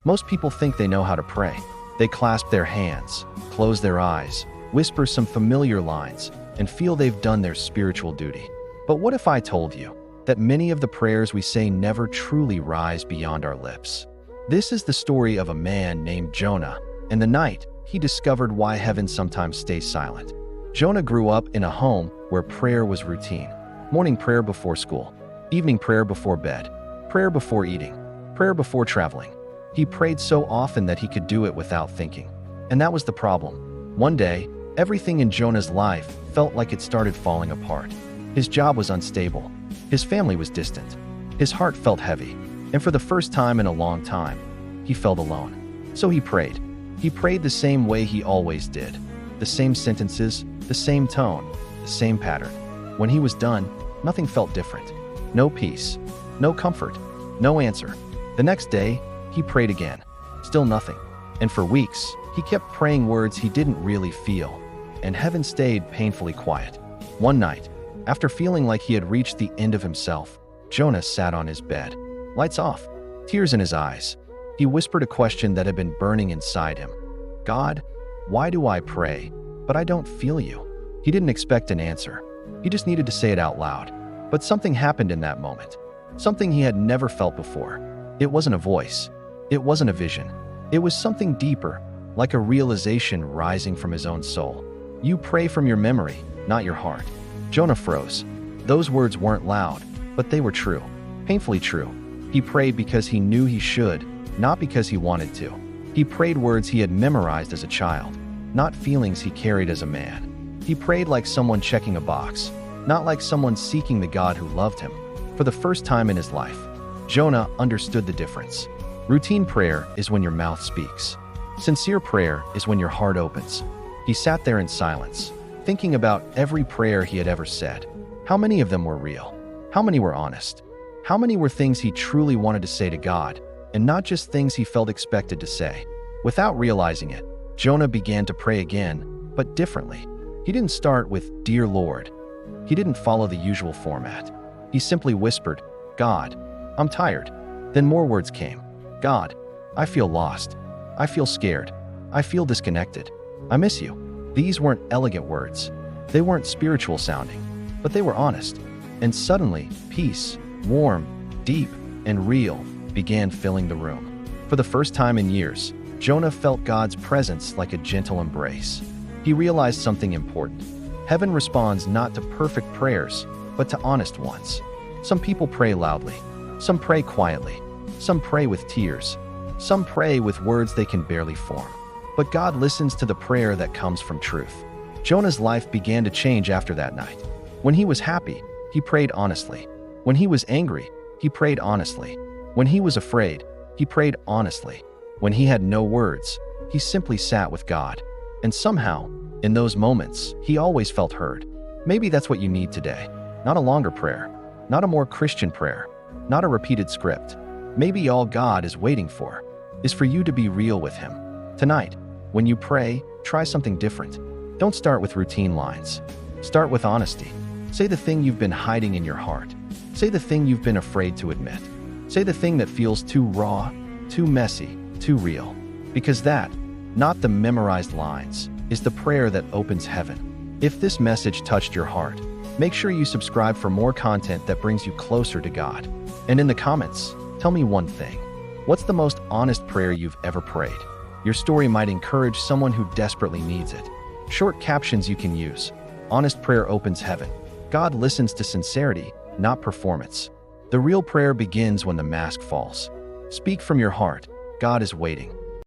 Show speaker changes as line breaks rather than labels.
Most people think they know how to pray. They clasp their hands, close their eyes, whisper some familiar lines, and feel they've done their spiritual duty. But what if I told you that many of the prayers we say never truly rise beyond our lips? This is the story of a man named Jonah, and the night he discovered why heaven sometimes stays silent. Jonah grew up in a home where prayer was routine. Morning prayer before school, evening prayer before bed, prayer before eating, prayer before traveling. He prayed so often that he could do it without thinking. And that was the problem. One day, everything in Jonah's life felt like it started falling apart. His job was unstable. His family was distant. His heart felt heavy. And for the first time in a long time, he felt alone. So he prayed. He prayed the same way he always did. The same sentences, the same tone, the same pattern. When he was done, nothing felt different. No peace, no comfort, no answer. The next day, he prayed again. Still nothing. And for weeks, he kept praying words he didn't really feel, and heaven stayed painfully quiet. One night, after feeling like he had reached the end of himself, Jonah sat on his bed. Lights off, tears in his eyes. He whispered a question that had been burning inside him. God, why do I pray, but I don't feel you? He didn't expect an answer. He just needed to say it out loud. But something happened in that moment. Something he had never felt before. It wasn't a voice. It wasn't a vision. It was something deeper, like a realization rising from his own soul. You pray from your memory, not your heart. Jonah froze. Those words weren't loud, but they were true. Painfully true. He prayed because he knew he should, not because he wanted to. He prayed words he had memorized as a child, not feelings he carried as a man. He prayed like someone checking a box, not like someone seeking the God who loved him. For the first time in his life, Jonah understood the difference. Routine prayer is when your mouth speaks. Sincere prayer is when your heart opens. He sat there in silence, thinking about every prayer he had ever said. How many of them were real? How many were honest? How many were things he truly wanted to say to God, and not just things he felt expected to say? Without realizing it, Jonah began to pray again, but differently. He didn't start with, "Dear Lord." He didn't follow the usual format. He simply whispered, "God, I'm tired." Then more words came. "God, I feel lost. I feel scared. I feel disconnected. I miss you." These weren't elegant words. They weren't spiritual sounding, but they were honest. And suddenly, peace, warm, deep, and real, began filling the room. For the first time in years, Jonah felt God's presence like a gentle embrace. He realized something important. Heaven responds not to perfect prayers, but to honest ones. Some people pray loudly. Some pray quietly. Some pray with tears. Some pray with words they can barely form. But God listens to the prayer that comes from truth. Jonah's life began to change after that night. When he was happy, he prayed honestly. When he was angry, he prayed honestly. When he was afraid, he prayed honestly. When he had no words, he simply sat with God. And somehow, in those moments, he always felt heard. Maybe that's what you need today. Not a longer prayer, not a more Christian prayer, not a repeated script. Maybe all God is waiting for is for you to be real with him. Tonight, when you pray, try something different. Don't start with routine lines. Start with honesty. Say the thing you've been hiding in your heart. Say the thing you've been afraid to admit. Say the thing that feels too raw, too messy, too real. Because that, not the memorized lines, is the prayer that opens heaven. If this message touched your heart, make sure you subscribe for more content that brings you closer to God. And in the comments, tell me one thing. What's the most honest prayer you've ever prayed? Your story might encourage someone who desperately needs it. Short captions you can use. Honest prayer opens heaven. God listens to sincerity, not performance. The real prayer begins when the mask falls. Speak from your heart. God is waiting.